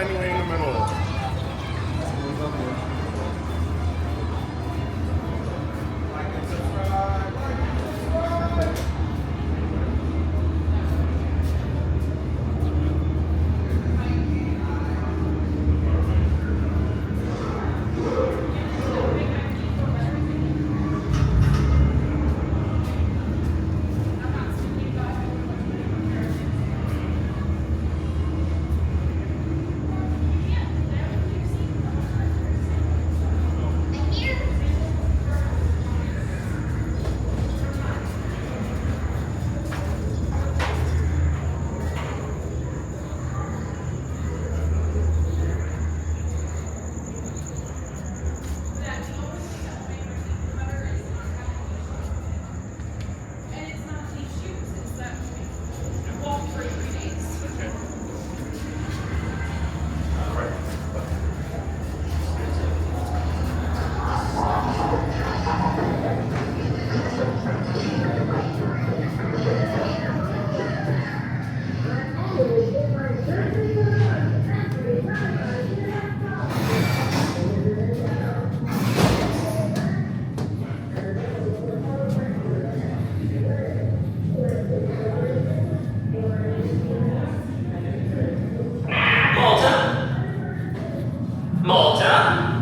tiny way in the middle.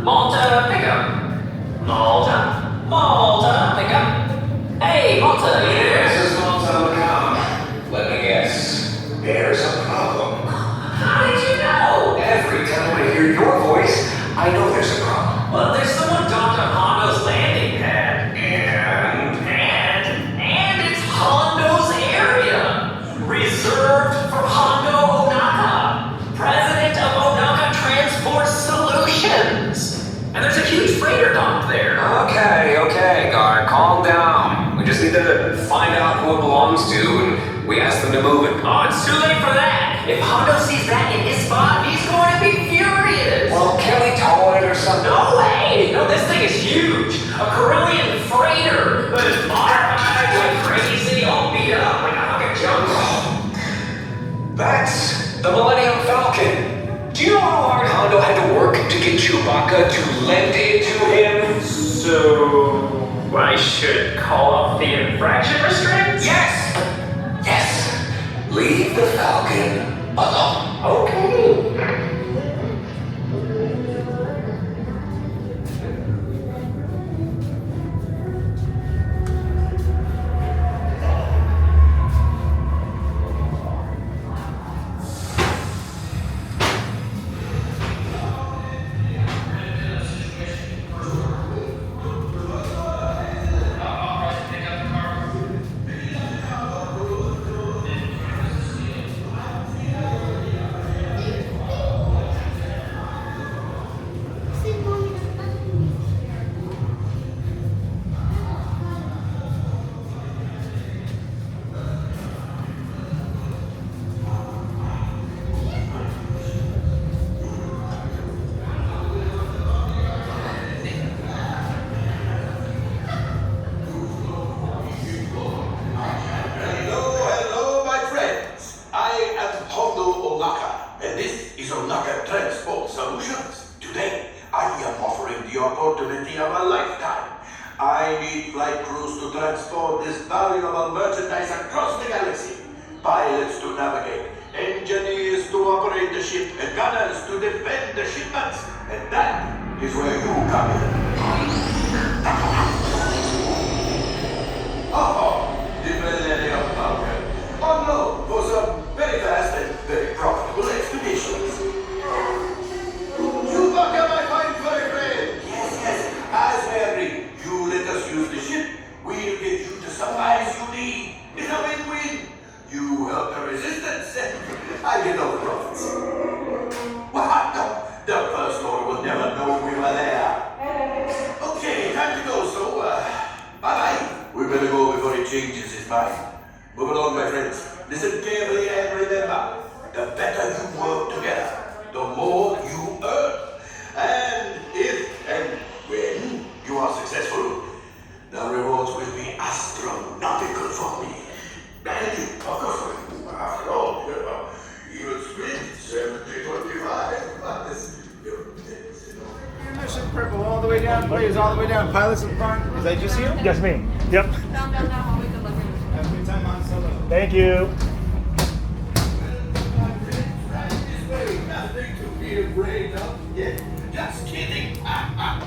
Malta, pickup. Malta, pickup. Hey, Malta, here. This is Malta McCown. Let me guess. There's a problem. How did you know? Every time I hear your voice, I know there's a problem. Well, there's someone docked on Hondo's landing pad. And it's Hondo's area. Reserved for Hondo Onaka, president of Onaka Transport Solutions. And there's a huge freighter dock there. Okay, guard, calm down. We just need to find out who it belongs to, and we ask them to move it. Oh, it's too late for that. If Hondo sees that in his spot, he's going to be furious. Well, can we tow it or something? No way! No, this thing is huge. A Carillion freighter, but it's modified like crazy, all beat up like a fucking junk. That's the Millennium Falcon. Do you know how hard Hondo had to work to get Chewbacca to lend it to him? So I should call off the infraction restraints? Yes! Leave the Falcon alone. Okay. Hello, my friends. I am Hondo Onaka, and this is Onaka Transport Solutions. Today, I am offering the opportunity of a lifetime. I need flight crews to transport this valuable merchandise across the galaxy. Pilots to navigate, engineers to operate the ship, and gunners to defend the shipments. And that is where you come in. The Millennium Falcon. On loan for some very fast and very profitable expeditions. Chewbacca, my fine furry friend. Yes. As we agreed, you let us use the ship. We'll get you the supplies you need. It's a win-win. You help the resistance, and I get all the profits. What? No, the First Order will never know we were there. Okay, time to go, so, bye-bye. We better go before he changes his mind. Move along, my friends. Listen carefully and remember, the better you work together, the more you earn. And if and when you are successful, the rewards will be astronomical for me. And of course, after all, even split 70-25. way down, please. All the way down. Pilots in front. Is that just you? Just me. Yep. Down, hallway, good luck. Have a good time on solo. Thank you. Nothing to be afraid of. Yeah, just kidding. A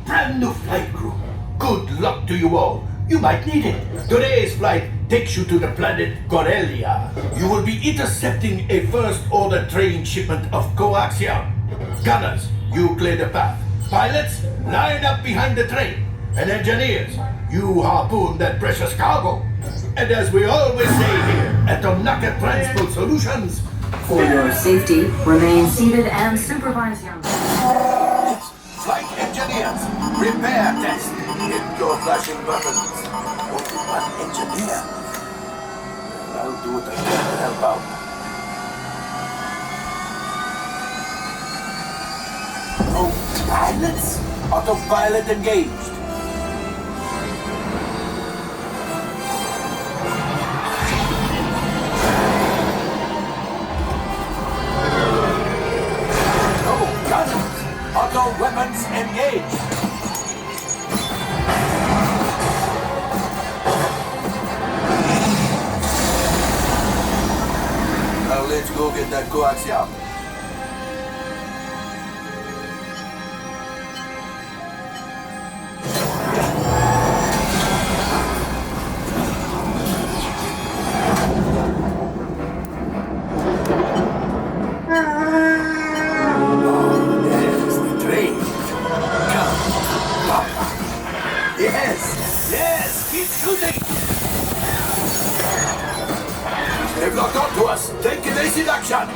brand new flight crew. Good luck to you all. You might need it. Today's flight takes you to the planet Corellia. You will be intercepting a first-order trading shipment of coaxium. Gunners, you clear the path. Pilots, line up behind the train. And engineers, you harpoon that precious cargo. And as we always say here at Onaka Transport Solutions, For your safety, remain seated and supervise your... flight engineers, repair test. Hit your flashing buttons. Only one engineer. I'll do what I can to help out. Oh, pilots! Autopilot engaged. Oh, gunners! Auto weapons engaged. Now let's go get that coaxium. There's the train. Come. Yes, yes, keep shooting. They've locked onto us. Take evasive action.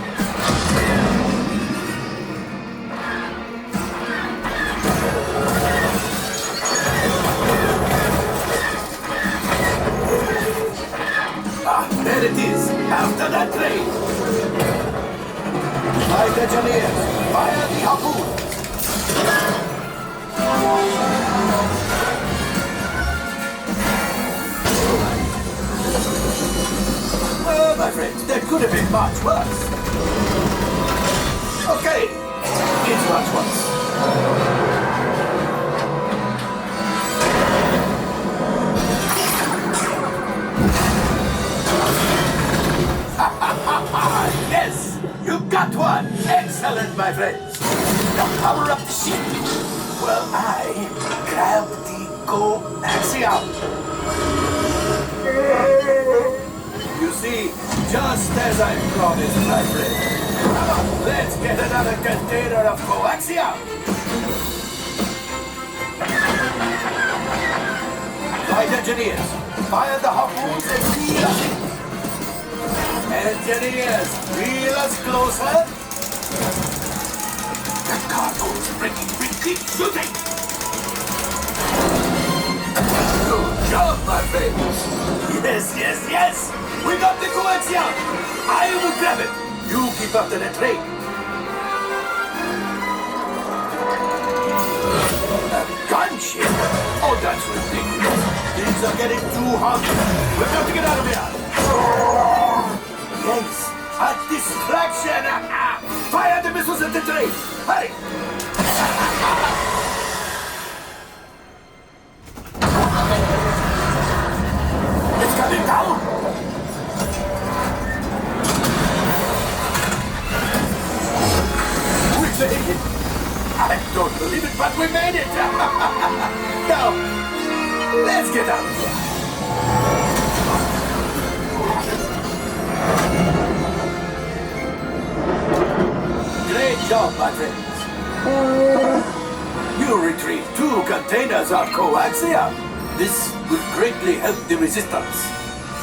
There it is. After that train. Flight engineers, fire the harpoons. Well, my friends, that could have been much worse. Okay, it's much worse. Yes, you got one. Excellent, my friends. Now power up the ship. Well, I grab the coaxium. You see, just as I promised, my friend. Come on, let's get another container of coaxium. Flight engineers, fire the harpoons and reel us in. Engineers, reel us closer. The cargo's breaking. We keep shooting. Good job, my friends. Yes. We got the coaxium. I will grab it. You keep after the train. A gunship? Oh, that's ridiculous. Things are getting too hot. We've got to get out of here. Yes, a distraction! Fire the missiles at the train! Hurry! It's coming down! We made it! I don't believe it, but we made it! Now, let's get out of here! Great job, my friends. You retrieved 2 containers of coaxium. This will greatly help the resistance.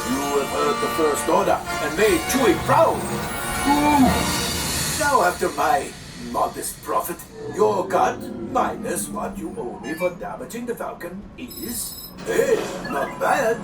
You have heard the First Order and made Chewie proud. Now, after my modest profit, your cut minus what you owe me for damaging the Falcon is, hey, not bad.